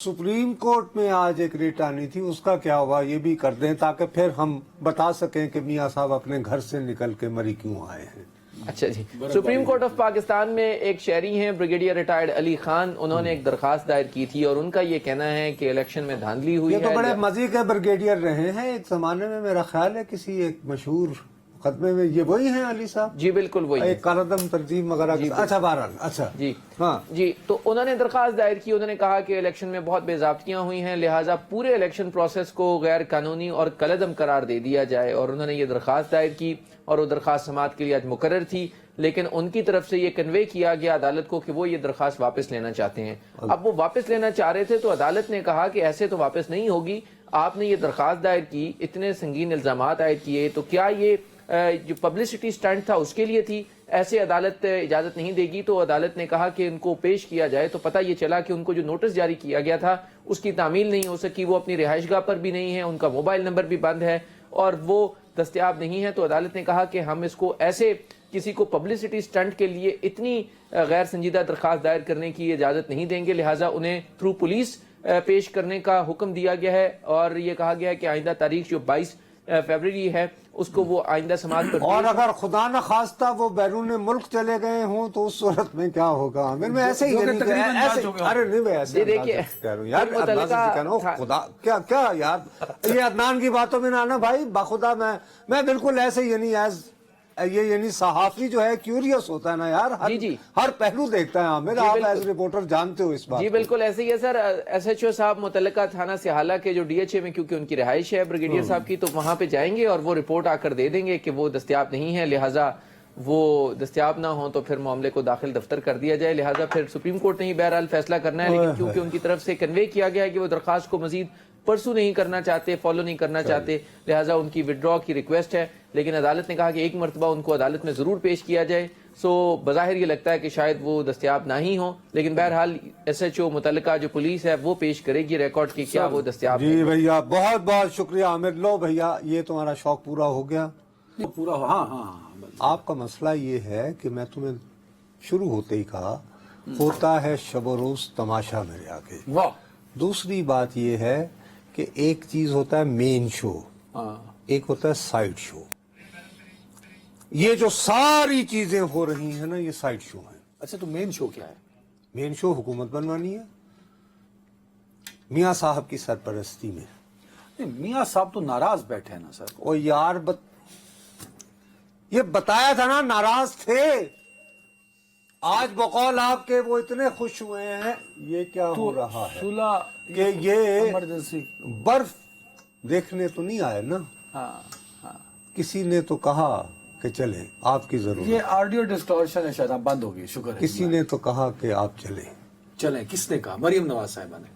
Supreme court में आज एक रिट आनी थी, उसका क्या हुआ ये भी कर दें ताकि फिर हम बता सकें कि मियां साहब अपने घर से निकल के मरी क्यों आए हैं। अच्छा जी, सुप्रीम कोर्ट ऑफ पाकिस्तान में एक शहरी हैं ब्रिगेडियर रिटायर्ड अली खान, उन्होंने एक दरखास्त दायर की थी और उनका ये कहना है कि इलेक्शन में धांधली हुई है। ये तो बड़े मजे के ब्रिगेडियर रहे हैं एक जमाने में, मेरा ख्याल है किसी एक मशहूर मुकदमे में। ये वही हैं अली साहब? जी बिल्कुल वही, एक कालदम तंजीम वगैरह। अच्छा बहरहाल, अच्छा जी हाँ जी, तो उन्होंने दरखास्त दायर की। उन्होंने कहा कि इलेक्शन में बहुत बेजाब्तियां हुई हैं, लिहाजा पूरे इलेक्शन प्रोसेस को गैर कानूनी और कलदम करार दे दिया जाए। और उन्होंने ये दरखास्त दायर की और वो दरखास्त समाअत के लिए आज मुकर्रर थी, लेकिन उनकी तरफ से ये कन्वे किया गया अदालत को कि वो ये दरखास्त वापस लेना चाहते हैं। अब वो वापस लेना चाह रहे थे तो अदालत ने कहा कि ऐसे तो वापस नहीं होगी, आपने ये दरखास्त दायर की, इतने संगीन इल्जामात आयद किए, तो क्या ये जो पब्लिसिटी स्टंट था उसके लिए थी? ऐसे अदालत इजाजत नहीं देगी। तो अदालत ने कहा कि उनको पेश किया जाए। तो पता ये चला कि उनको जो नोटिस जारी किया गया था उसकी तामील नहीं हो सकी, वो अपनी रिहाइशगाह पर भी नहीं है, उनका मोबाइल नंबर भी बंद है और वो दस्तयाब नहीं है। तो अदालत ने कहा कि हम इसको ऐसे किसी को पब्लिसिटी स्टंट के लिए इतनी गैर संजीदा दरखास्त दायर करने की इजाजत नहीं देंगे, लिहाजा उन्हें थ्रू पुलिस पेश करने का हुक्म दिया गया है। और ये कहा गया है कि आइंदा तारीख जो 22 फरवरी है उसको वो आइंदा समाज पर। और अगर खुदा न खास्ता वो बैरून मुल्क चले गए हों तो उस सूरत में क्या होगा? मैं ऐसे ही नहीं, अरे नहीं मैं ऐसे देखिए कह रहा हूँ यार, खुदा क्या क्या यार, ये अदनान की बातों में ना आना भाई, बाखुदा मैं बिल्कुल ऐसे ही नहीं एज ये यानी सहाफी जो है क्यूरियस होता है ना यार, हर पहलू देखता है। आमिर आप एज रिपोर्टर जानते हो इस बात। जी बिल्कुल ऐसे ही है सर। एसएचओ साहब मुतल्लिका थाना सिहाला के जो डीएचए में, क्योंकि उनकी रिहाइश है ब्रिगेडियर साहब की, तो वहां पे जाएंगे और वो रिपोर्ट आकर दे देंगे कि वो दस्तयाब नहीं है, लिहाजा वो दस्तयाब ना हो तो फिर मामले को दाखिल दफ्तर कर दिया जाए। लिहाजा फिर सुप्रीम कोर्ट ने ही बहरहाल फैसला करना है, लेकिन क्योंकि उनकी तरफ से कन्वे किया गया है कि वो दरखास्त को मजीद परसू नहीं करना चाहते, फॉलो नहीं करना चाहते, लिहाजा उनकी विड्रॉ की रिक्वेस्ट है। लेकिन अदालत ने कहा कि एक मरतबा उनको अदालत में जरूर पेश किया जाए। सो बज़ाहिर ये लगता है कि शायद वो दस्तयाब ना ही हो, लेकिन बहरहाल एसएचओ मुतल्लिका जो पुलिस है वो पेश करेगी रिकॉर्ड की क्या वो दस्तयाब। जी भैया बहुत बहुत शुक्रिया आमिर। लो भैया ये तुम्हारा शौक पूरा हो गया। पूरा हो, हाँ हाँ। आपका मसला ये है कि मैं तुम्हें शुरू होते ही कहा होता है शब रोज तमाशा मेरे आगे। वाह। दूसरी बात ये है कि एक चीज होता है मेन शो, एक होता है साइड शो। ये जो सारी चीजें हो रही हैं ना, ये साइड शो है। अच्छा तो मेन शो क्या है? मेन शो हुकूमत बनवानी है मियां साहब की सरपरस्ती में। नहीं, मियां साहब तो नाराज बैठे हैं ना सर। ओ यार ये बताया था ना नाराज थे। आज बकौल आपके वो इतने खुश हुए हैं। ये क्या हो रहा है सुलह कि ये इमरजेंसी बर्फ देखने तो नहीं आए ना। किसी ने तो कहा कि चले, आपकी जरूरत। ये ऑडियो डिस्टॉर्शन है शायद, बंद होगी, शुक्र है। किसी ने तो कहा कि आप चले। चले, किसने कहा? मरियम नवाज साहिबा ने।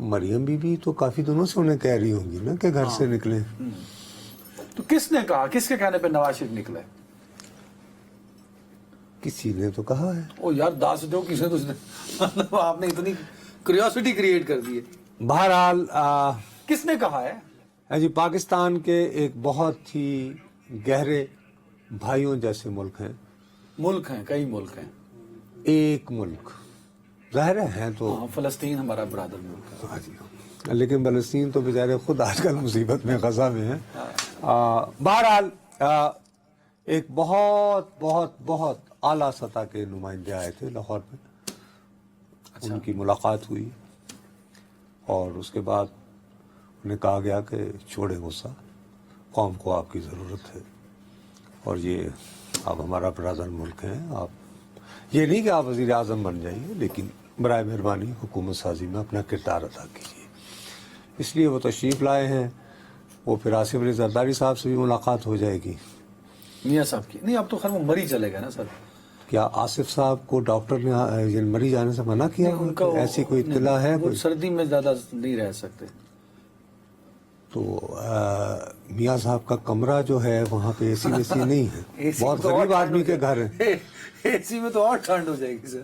मरियम बीबी तो काफी दिनों से उन्हें कह रही होंगी ना कि घर से निकले। तो किसने कहा? किसके कहने पे नवाज शरीफ निकले? किसी ने तो कहा है। ओ यार दास दो, किसने तो आपने इतनी क्यूरियोसिटी क्रिएट कर दी है। बहरहाल किसने कहा है? जी पाकिस्तान के एक बहुत ही गहरे भाइयों जैसे मुल्क हैं। मुल्क हैं, कई मुल्क हैं। एक मुल्क जाहिर है तो फलस्तीन हमारा बरादर मुल्क है। लेकिन फलस्तीन तो बेचारे खुद आजकल मुसीबत में गजा में है। बहरहाल एक बहुत बहुत बहुत आला सतह के नुमाइंदे आए थे लाहौर में। अच्छा। उनकी मुलाकात हुई और उसके बाद उन्हें कहा गया कि छोड़े गुस्सा, कौम को आपकी ज़रूरत है और ये आप हमारा बरादर मुल्क हैं। आप ये नहीं कि आप वज़ीर आज़म बन जाइए, लेकिन बराए मेहरबानी हुकूमत साजी में अपना किरदार अदा कीजिए। इसलिए वो तशरीफ़ लाए हैं। वो फिर आसिफ अली जरदारी साहब से भी मुलाकात हो जाएगी, मियां साहब की। नहीं अब तो खैर वो मरी चले गए ना सर। क्या आसिफ साहब को डॉक्टर ने मरी जाने से मना किया? उनका ऐसी कोई इत्तला है? वो सर्दी में ज़्यादा नहीं रह सकते। तो मियां साहब का कमरा जो है वहाँ पे एसी वेसी नहीं है। बहुत गरीब आदमी के घर है। एसी में तो और ठंड हो जाएगी सर।